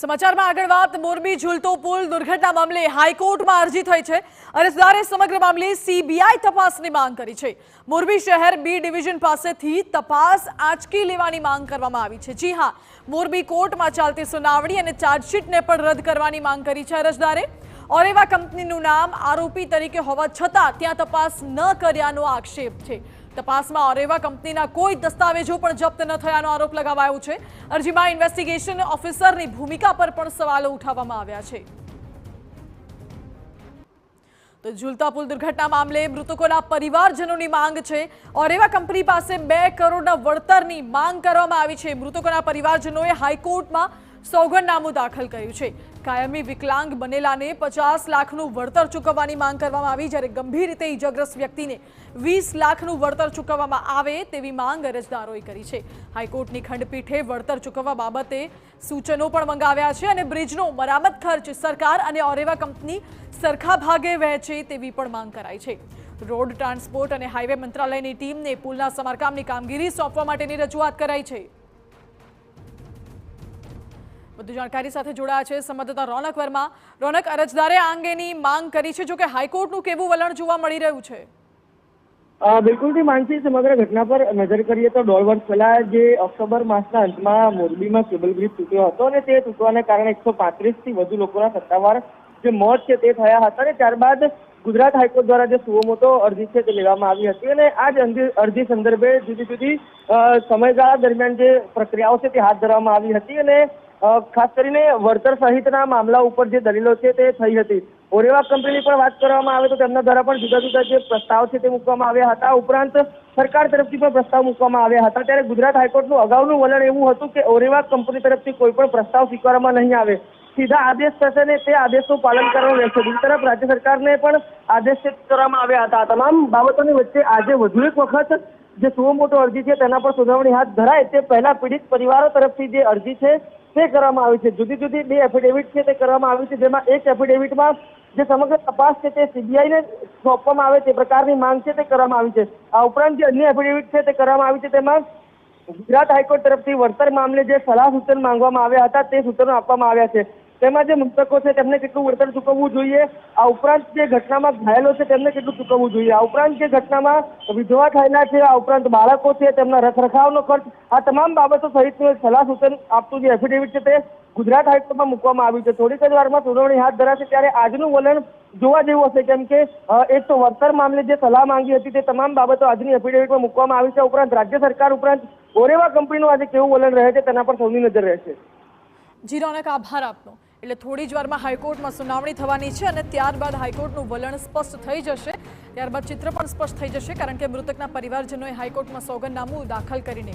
સમાચારમાં આગળ વાત મોરબી ઝૂલતો પુલ દુર્ઘટના મામલે હાઈકોર્ટમાં અરજી થઈ છે। અરજદારે સમગ્ર મામલે સીબીઆઈ તપાસની માંગ કરી છે। મોરબી શહેર બી ડિવિઝન પાસેથી તપાસ આંચકી લેવાની માંગ કરવામાં આવી છે। જી હા, મોરબી કોર્ટમાં ચાલતી સુનાવણી અને ચાર્જશીટને પણ રદ કરવાની માંગ કરી છે અરજદારે। ઓરેવા કંપનીનું નામ આરોપી તરીકે હોવા છતાં ત્યાં તપાસ ન કર્યાનો આક્ષેપ છે। તપાસમાં ઓરેવા કંપનીના કોઈ દસ્તાવેજો પણ જપ્ત ન થયાનો આરોપ લગાવાયો છે। અરજીમાં ઇન્વેસ્ટિગેશન ઓફિસરની ભૂમિકા પર પણ સવાલો ઉઠાવવામાં આવ્યા છે। તો ઝૂલતા પુલ દુર્ઘટના મામલે મૃતકોના પરિવારજનોની માંગ છે। ઓરેવા કંપની પાસે 2 કરોડના વળતરની માંગ કરવામાં આવી છે। મૃતકોના પરિવારજનોએ હાઈકોર્ટમાં સોગંદનામું દાખલ કર્યું છે। કાયમી વિકલાંગ બનેલાને 50 લાખનું વળતર ચૂકવવાની માંગ કરવામાં આવી, જ્યારે ગંભીર રીતે ઇજાગ્રસ્ત વ્યક્તિને 20 લાખનું વળતર ચૂકવવામાં આવે તેવી માંગ અરજદારોએ કરી છે। હાઈકોર્ટની ખંડપીઠે વળતર ચૂકવવા બાબતે સૂચનો પણ મંગાવ્યા છે અને બ્રિજનો મરામત ખર્ચ સરકાર અને ઓરેવા કંપની સરખા ભાગે વહેંચે તેવી પણ માંગ કરાઈ છે। રોડ ટ્રાન્સપોર્ટ અને હાઈવે મંત્રાલયની ટીમને પુલના સમારકામની કામગીરી સોંપવા માટેની રજૂઆત કરાઈ છે। વધુ જાણકારી સાથે જોડાયા છે સંવાદદાતા રોનક વર્મા। રોનક, અરજદારે આ અંગેની માંગ કરી છે, જો કે હાઈકોર્ટનું કેવું વલણ જોવા મળી રહ્યું છે? બિલકુલથી માનસી, સમગ્ર ઘટના પર નજર કરીએ તો 1.5 વર્ષ પહેલા જે ઓક્ટોબર માસના અંતમાં મોરબીમાં કેબલ બ્રિજ તૂટ્યો હતો અને તે તૂટવાને કારણે 135થી વધુ લોકોના સત્તાવાર જે મોત છે તે થયા હતા અને ત્યારબાદ ગુજરાત હાઈકોર્ટ દ્વારા જે સુઓમોટો અરજી છે તે લેવામાં આવી હતી અને આ જ અરજી સંદર્ભે જુદી જુદી સમયગાળા દરમિયાન જે પ્રક્રિયાઓ છે તે હાથ ધરવામાં આવી હતી અને ખાસ કરીને વળતર સહિતના મામલા ઉપર જે દલીલો છે તે થઈ હતી। ઓરેવા કંપનીની પણ વાત કરવામાં આવે તો તેમના દ્વારા પણ જુદા જુદા જે પ્રસ્તાવ છે તે મૂકવામાં આવ્યા હતા। ઉપરાંત સરકાર તરફથી પણ પ્રસ્તાવ મૂકવામાં આવ્યા હતા। ત્યારે ગુજરાત હાઈકોર્ટનું અગાઉનું વલણ એવું હતું કે ઓરેવા કંપની તરફથી કોઈ પણ પ્રસ્તાવ સ્વીકારવામાં નહીં આવે, સીધા આદેશ થશે ને તે આદેશનું પાલન કરવાનું રહેશે। બીજી તરફ રાજ્ય સરકારને પણ આદેશ કરવામાં આવ્યા હતા। તમામ બાબતોની વચ્ચે આજે વધુ એક વખત જે સુઓમોટો અરજી છે તેના પર સુનાવણી હાથ ધરાય તે પહેલા પીડિત પરિવારો તરફથી જે અરજી છે તે કરવામાં આવી છે। જુદી જુદી 2 એફિડેવિટ છે તે કરવામાં આવી છે, જેમાં એક એફિડેવિટમાં જે સમગ્ર તપાસ છે તે સીબીઆઈને સોંપવામાં આવે તે પ્રકારની માંગ છે તે કરવામાં આવી છે। આ ઉપરાંત જે અન્ય એફિડેવિટ છે તે કરવામાં આવી છે, તેમાં ગુજરાત હાઈકોર્ટ તરફથી વળતર મામલે જે સલાહ સૂચન માંગવામાં આવ્યા હતા તે સૂચનો આપવામાં આવ્યા છે। તેમાં જે મૃતકો છે તેમને કેટલું વળતર ચૂકવવું જોઈએ, આ ઉપરાંત જે ઘટનામાં ઘાયલો છે તેમને કેટલું ચૂકવવું જોઈએ, આ ઉપરાંત જે ઘટનામાં વિધવા થયેલા છે, આ ઉપરાંત બાળકો છે તેમના રખરખાવનો ખર્ચ, આ તમામ બાબતો સહિતનું સલાહ સૂચન આપતું જે એફિડેવિટ છે તે ગુજરાત હાઈકોર્ટમાં મૂકવામાં આવ્યું છે। થોડીક જ વારમાં સુનાવણી હાથ ધરાશે ત્યારે આજનું વલણ જોવા જેવું હશે, કેમ કે એક તો વળતર મામલે જે સલાહ માંગી હતી તે તમામ બાબતો આજની એફિડેવિટમાં મૂકવામાં આવી છે। ઉપરાંત રાજ્ય સરકાર ઉપરાંત ઓરેવા કંપનીનું આજે કેવું વલણ રહે છે તેના પર સૌની નજર રહેશે। જી રોનક, આભાર આપનો। એટલે થોડી જ વારમાં હાઈકોર્ટમાં સુનાવણી થવાની છે અને ત્યારબાદ હાઈકોર્ટનું વલણ સ્પષ્ટ થઈ જશે। ત્યારબાદ ચિત્ર પણ સ્પષ્ટ થઈ જશે, કારણ કે મૃતકના પરિવારજનોએ હાઈકોર્ટમાં સોગંદનામું દાખલ કરીને